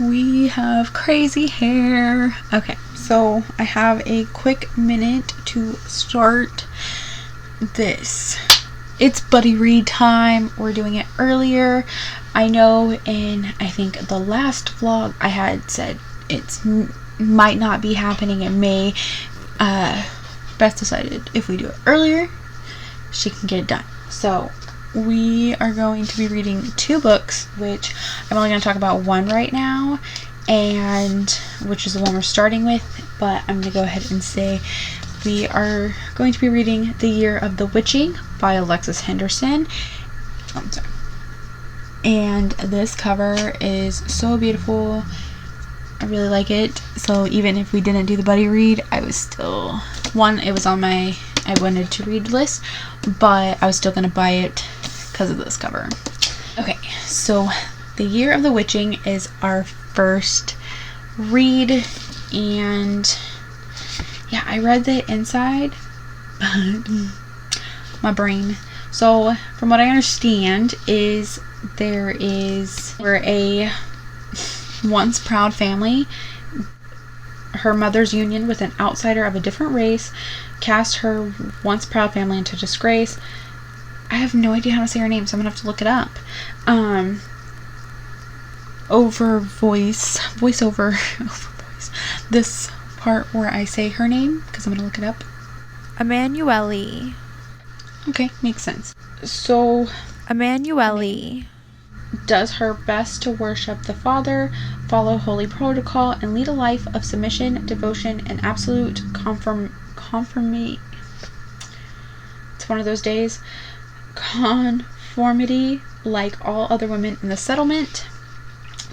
We have crazy hair. Okay, so I have a quick minute to start this. It's buddy read time. We're doing it earlier. I know I think the last vlog I had said it's might not be happening in May. Beth decided if we do it earlier, she can get it done. So we are going to be reading 2 books, which I'm only going to talk about one right now, and which is the one we're starting with, but I'm going to go ahead and say we are going to be reading The Year of the Witching by Alexis Henderson. I'm sorry. And this cover is so beautiful. I really like it. So even if we didn't do the buddy read, I was still, it was on my I wanted to read list, but I was still going to buy it because of this cover. Okay, so The Year of the Witching is our first read, and yeah, I read the inside, but my brain. So from what I understand is we're a once proud family. Her mother's union with an outsider of a different race cast her once proud family into disgrace. I have no idea how to say her name, so I'm gonna have to look it up. Voiceover this part where I say her name, because I'm gonna look it up. Emanuele. Okay, makes sense. So Emanuele does her best to worship the Father, follow holy protocol, and lead a life of submission, devotion, and absolute conformity. It's one of those days. Conformity, like all other women in the settlement.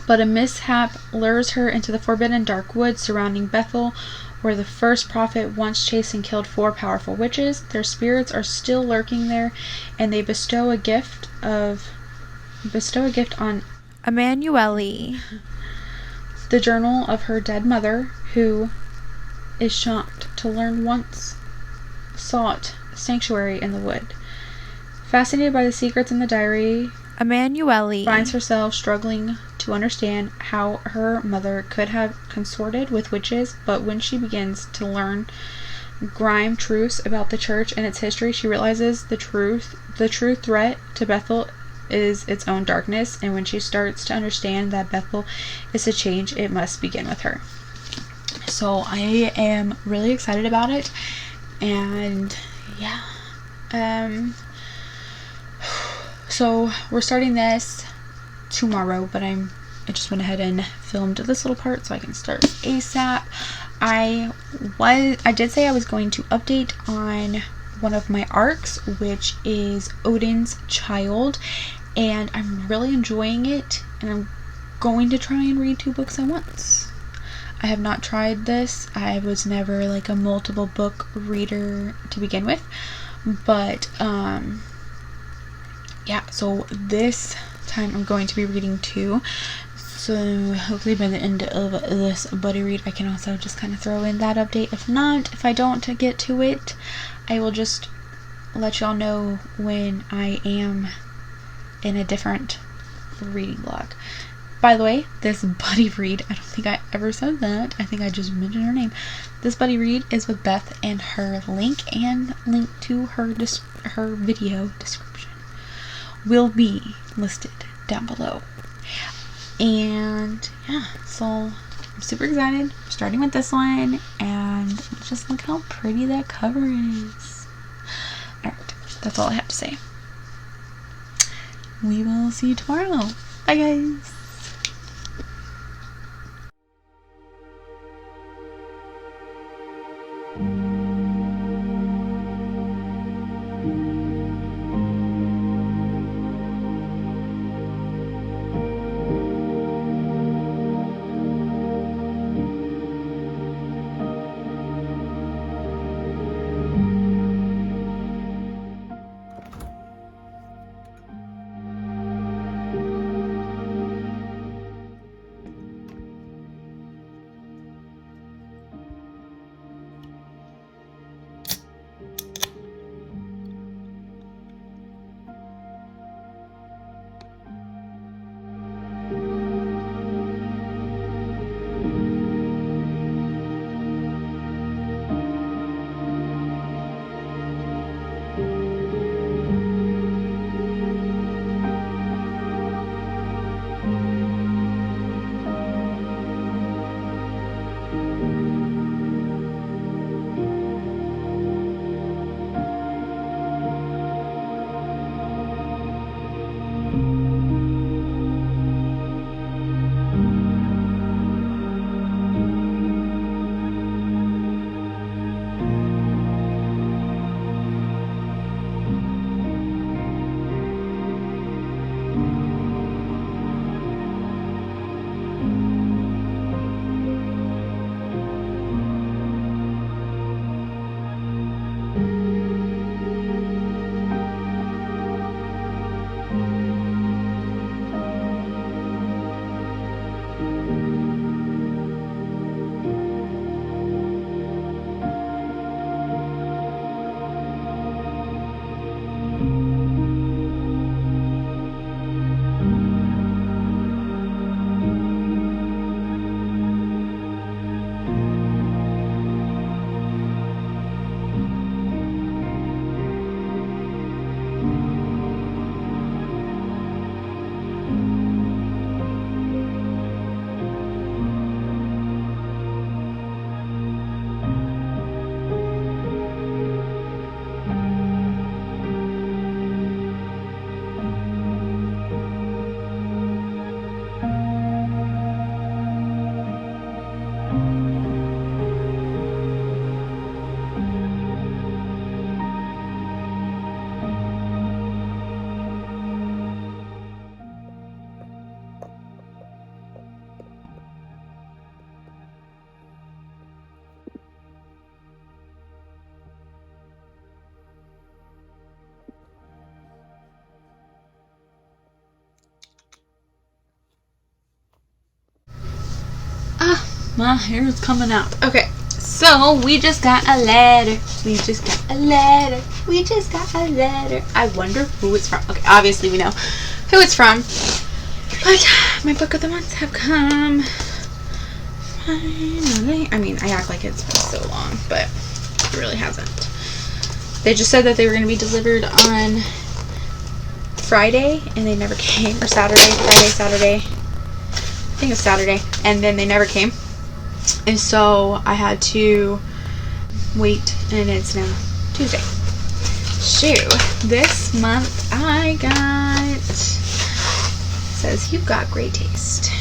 But a mishap lures her into the forbidden dark woods surrounding Bethel, where the first prophet once chased and killed 4 powerful witches. Their spirits are still lurking there, and they bestow a gift on Emanuele, the journal of her dead mother, who is shocked to learn once sought sanctuary in the wood. Fascinated by the secrets in the diary, Emanuele finds herself struggling to understand how her mother could have consorted with witches, but when she begins to learn grime truths about the church and its history, she realizes the true threat to Bethel is its own darkness, and when she starts to understand that Bethel is to change, it must begin with her. So I am really excited about it, and yeah, so we're starting this tomorrow, but I just went ahead and filmed this little part so I can start ASAP. I did say I was going to update on one of my arcs, which is Odin's Child, and I'm really enjoying it, and I'm going to try and read 2 books at once. I have not tried this. I was never like a multiple book reader to begin with, but yeah, so this time I'm going to be reading 2. So hopefully by the end of this buddy read I can also just kind of throw in that update. If I don't get to it, I will just let y'all know when I am in a different reading vlog. By the way, this buddy read, I don't think I ever said that. I think I just mentioned her name. This buddy read is with Beth, and her link to her video description will be listed down below. And yeah, so I'm super excited. We're starting with this one, and just look how pretty that cover is. Alright, that's all I have to say. We will see you tomorrow. Bye guys. My hair is coming out. Okay, so we just got a letter. We just got a letter. We just got a letter. I wonder who it's from. Okay, obviously we know who it's from. But my book of the month have come. Finally. I mean, I act like it's been so long, but it really hasn't. They just said that they were going to be delivered on Friday, and they never came. Or Saturday. Friday, Saturday. I think it's Saturday. And then they never came. And so I had to wait, and it's now Tuesday. Shoot. This month I got... says, you've got great taste.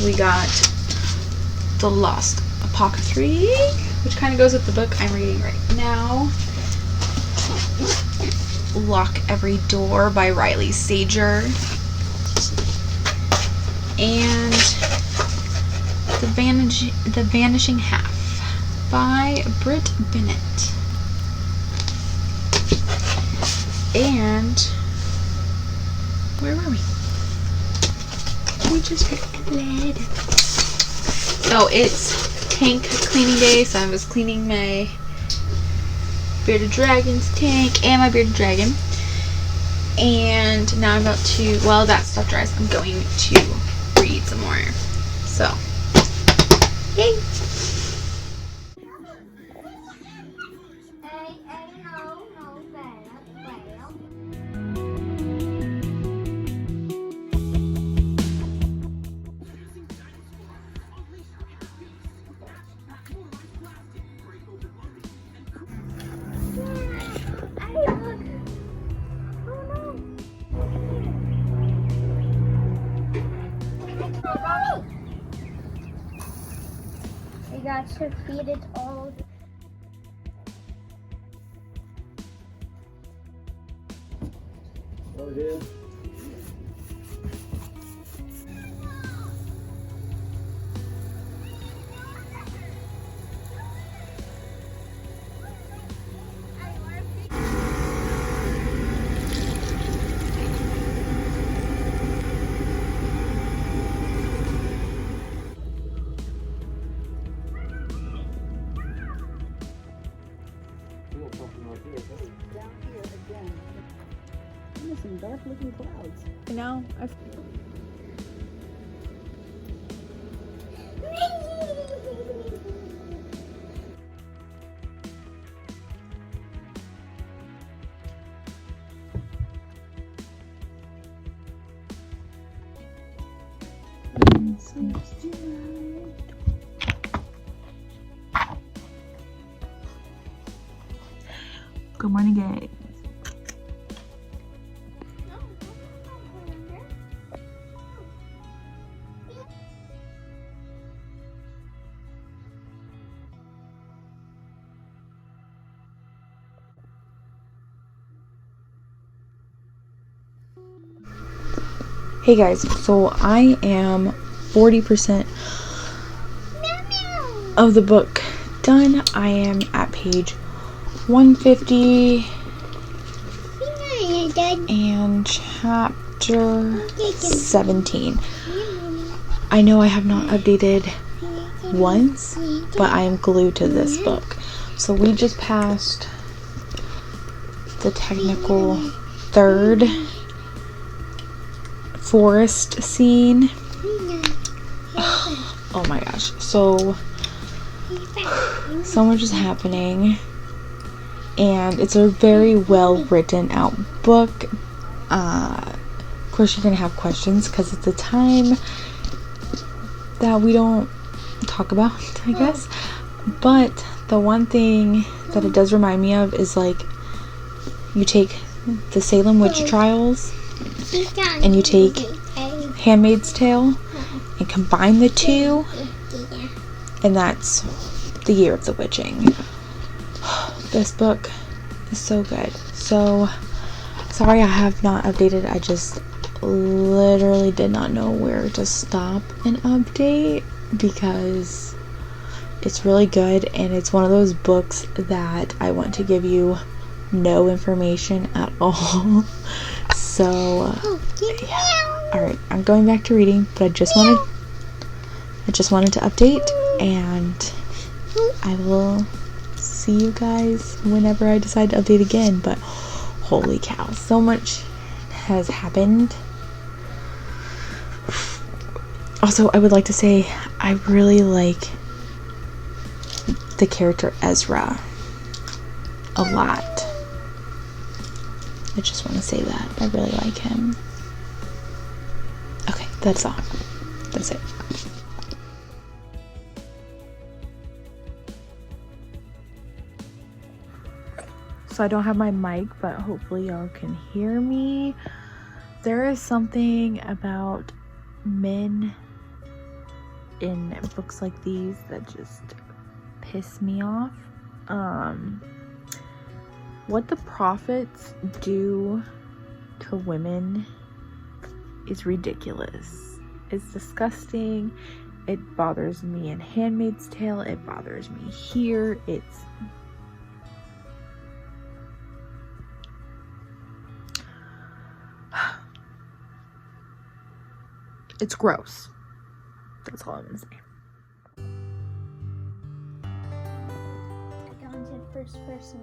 We got The Lost Apothecary, which kind of goes with the book I'm reading right now. Lock Every Door by Riley Sager. And The Vanishing Half by Britt Bennett. And where were we? We just got a letter. So it's tank cleaning day, so I was cleaning my Bearded Dragon's tank and my Bearded Dragon. And now I'm about to, while that stuff dries, I'm going to read some more. So, yay! I got to feed it all. Oh, it is. Some dark looking clouds. Now I've good morning, guys. Hey guys, so I am 40% of the book done. I am at page 150 and chapter 17. I know I have not updated once, but I am glued to this book. So we just passed the technical third forest scene. Oh my gosh, so much is happening, and it's a very well written out book. Of course you're gonna have questions because it's a time that we don't talk about, I guess, but the one thing that it does remind me of is, like, you take the Salem witch trials and you take Handmaid's Tale and combine the two, and that's the year of the witching. This book is so good. So sorry I have not updated. I just literally did not know where to stop and update because it's really good, and it's one of those books that I want to give you no information at all. So yeah. Alright, I'm going back to reading, but I just wanted I just wanted to update, and I will see you guys whenever I decide to update again. But holy cow, so much has happened. Also, I would like to say I really like the character Ezra a lot. I just want to say that. I really like him. Okay, that's all. That's it. So I don't have my mic, but hopefully y'all can hear me. There is something about men in books like these that just piss me off. What the prophets do to women is ridiculous. It's disgusting. It bothers me in *Handmaid's Tale. It bothers me here. It's gross. That's all I'm gonna say. I got into first person.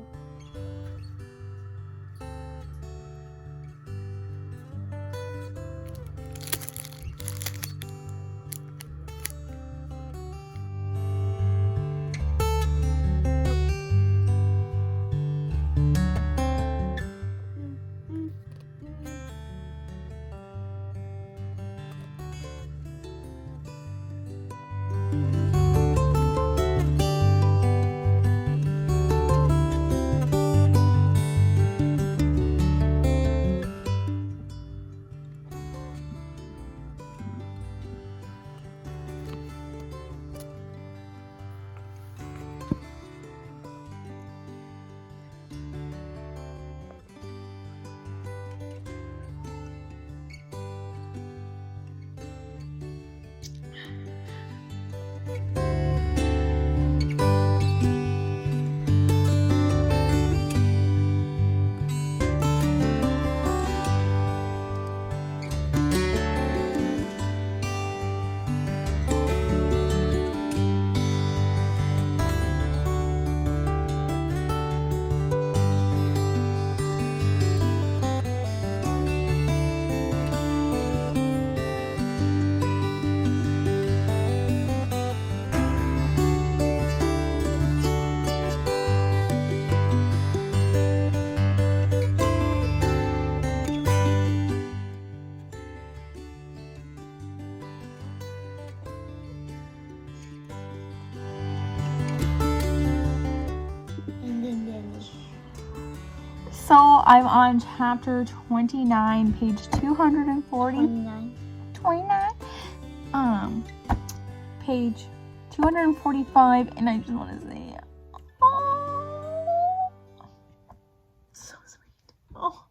So I'm on chapter 29, page 240. 29. Page 245, and I just want to say, oh, so sweet. Oh.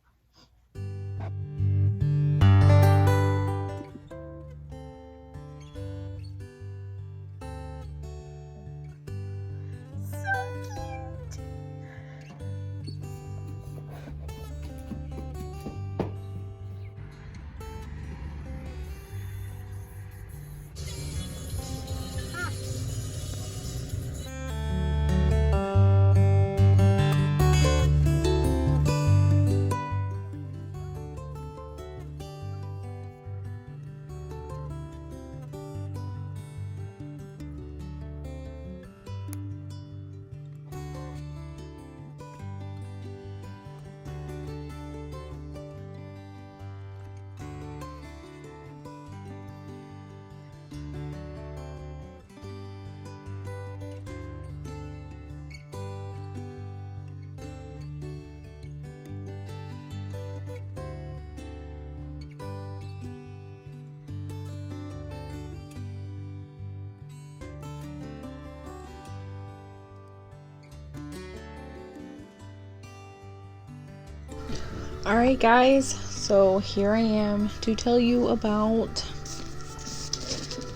Alright guys, so here I am to tell you about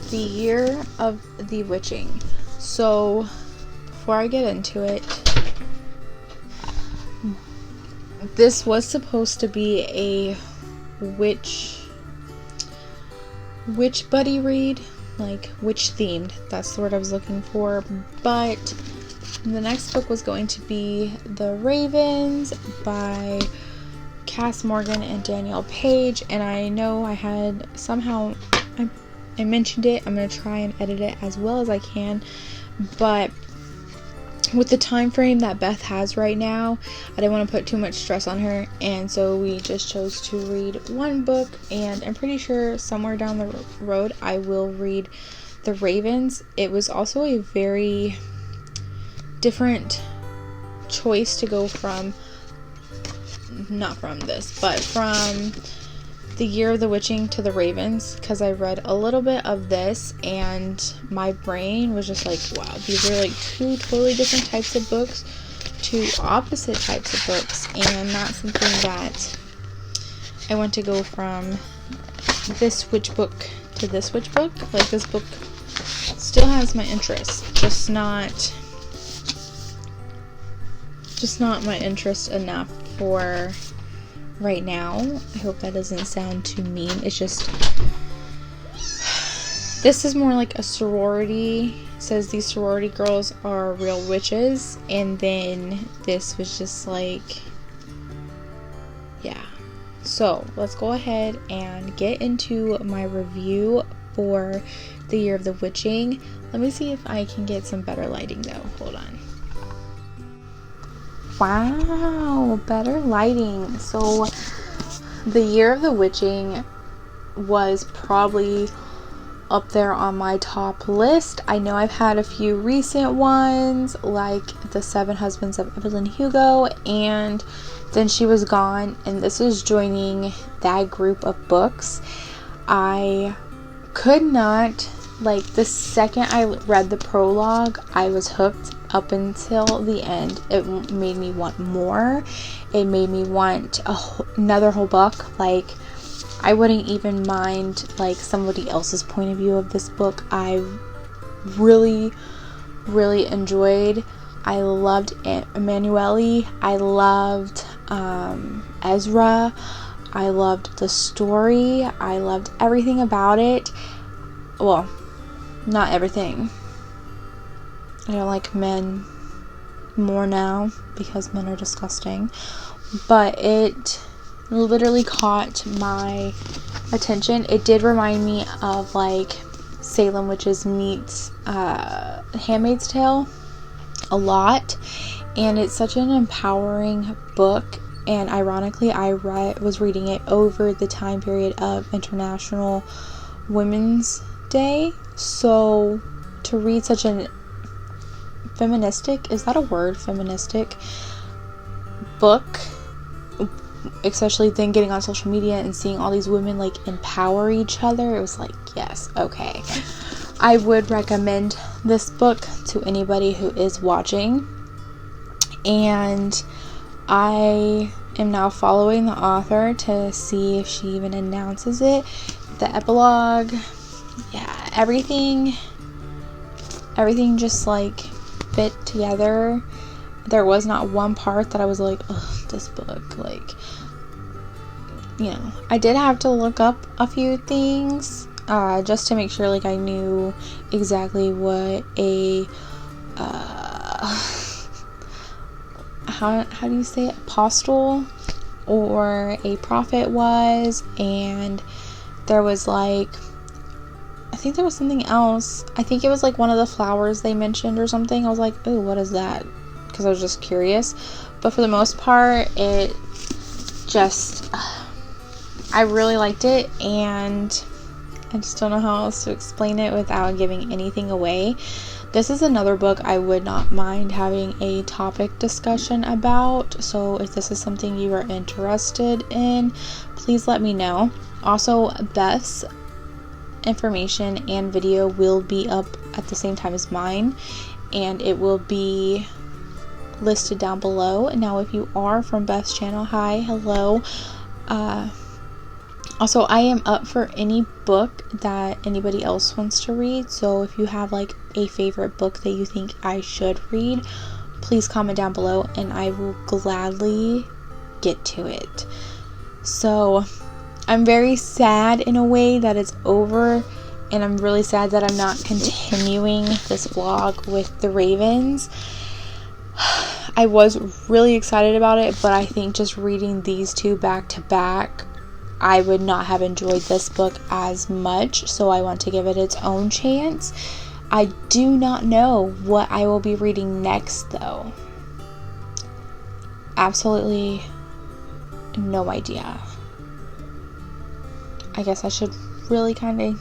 the year of the witching. So before I get into it, this was supposed to be a witch buddy read, like witch themed. That's the word I was looking for. But the next book was going to be The Ravens by Cass Morgan and Danielle Page, and I know I had somehow I mentioned it. I'm going to try and edit it as well as I can, but with the time frame that Beth has right now, I didn't want to put too much stress on her, and so we just chose to read one book, and I'm pretty sure somewhere down the road I will read The Ravens. It was also a very different choice to go from, not from this, but from The Year of the Witching to The Ravens, because I read a little bit of this and my brain was just like, wow, these are like two totally different types of books, two opposite types of books, and not something that I want to go from this witch book to this witch book. Like, this book still has my interest, just not my interest enough for right now. I hope that doesn't sound too mean. It's just, this is more like a sorority. It says these sorority girls are real witches, and then this was just like, yeah. So let's go ahead and get into my review for The Year of the Witching. Let me see if I can get some better lighting though. Hold on. Wow, better lighting. So The Year of the Witching was probably up there on my top list. I know I've had a few recent ones, like The Seven Husbands of Evelyn Hugo and Then She Was Gone, and this is joining that group of books. I could not, like, the second I read the prologue, I was hooked up until the end. It made me want more. It made me want another whole book. Like, I wouldn't even mind like somebody else's point of view of this book. I really enjoyed. I loved Emanuele. I loved Ezra. I loved the story. I loved everything about it. Well, not everything. I don't like men more now because men are disgusting, but it literally caught my attention. It did remind me of like Salem Witches meets Handmaid's Tale a lot, and it's such an empowering book. And ironically, I was reading it over the time period of International Women's Day, so to read such an feministic, is that a word, feministic book, especially then getting on social media and seeing all these women like empower each other, it was like, yes, okay, I would recommend this book to anybody who is watching. And I am now following the author to see if she even announces it. The epilogue, yeah, everything just like fit together. There was not one part that I was like, ugh, this book, like, you know. I did have to look up a few things just to make sure like I knew exactly what a how do you say it, apostle or a prophet was. And there was like, I think there was something else. I think it was like one of the flowers they mentioned or something. I was like, oh, what is that? Because I was just curious. But for the most part, it just, I really liked it, and I just don't know how else to explain it without giving anything away. This is another book I would not mind having a topic discussion about. So if this is something you are interested in, please let me know. Also, Beth's information and video will be up at the same time as mine, and it will be listed down below. Now, if you are from Beth's channel, hi, hello. Also, I am up for any book that anybody else wants to read. So if you have like a favorite book that you think I should read, please comment down below and I will gladly get to it. So I'm very sad in a way that it's over, and I'm really sad that I'm not continuing this vlog with the Ravens. I was really excited about it, but I think just reading these two back to back, I would not have enjoyed this book as much, so I want to give it its own chance. I do not know what I will be reading next, though. Absolutely no idea. I guess I should really kind of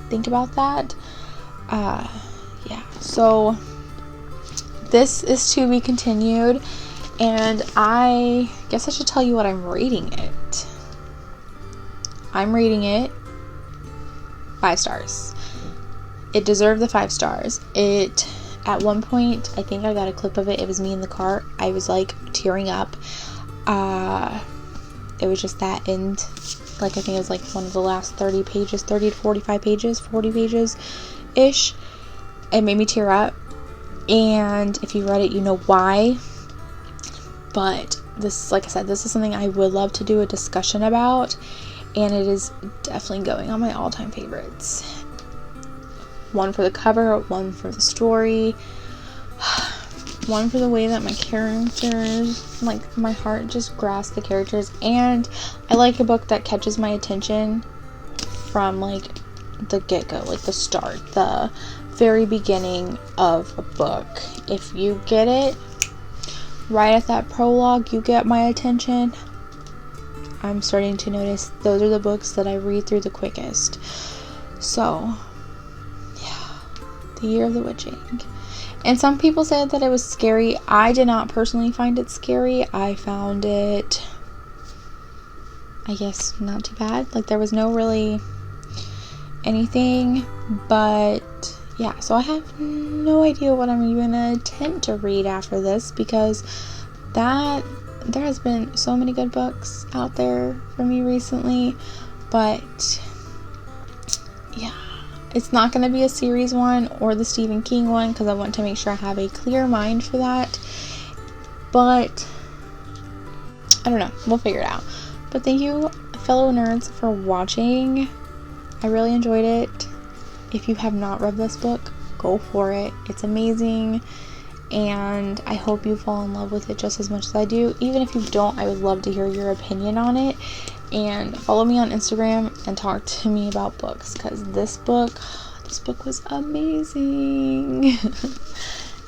think about that. Yeah, so this is to be continued, and I guess I should tell you what I'm rating it. I'm rating it 5 stars. It deserved the 5 stars. It, at one point, I think I got a clip of it. It was me in the car. I was like tearing up. It was just that end. Like, I think it was like one of the last 30 pages, 30 to 45 pages, 40 pages ish. It made me tear up. And if you read it, you know why. But this, like I said, this is something I would love to do a discussion about. And it is definitely going on my all-time favorites. One for the cover, one for the story, one for the way that my characters, like, my heart just grasps the characters. And I like a book that catches my attention from, like, the get-go, like the start, the very beginning of a book. If you get it right at that prologue, you get my attention. I'm starting to notice those are the books that I read through the quickest. So, yeah, The Year of the Witching. And some people said that it was scary. I did not personally find it scary. I found it, I guess, not too bad. Like, there was no really anything, but yeah, so I have no idea what I'm even gonna attempt to read after this, because there has been so many good books out there for me recently, but yeah, it's not going to be a series one or the Stephen King one, because I want to make sure I have a clear mind for that. But I don't know, we'll figure it out. But thank you, fellow nerds, for watching. I really enjoyed it. If you have not read this book, go for it. It's amazing. And I hope you fall in love with it just as much as I do. Even if you don't, I would love to hear your opinion on it. And follow me on Instagram and talk to me about books, because this book was amazing.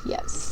Yes.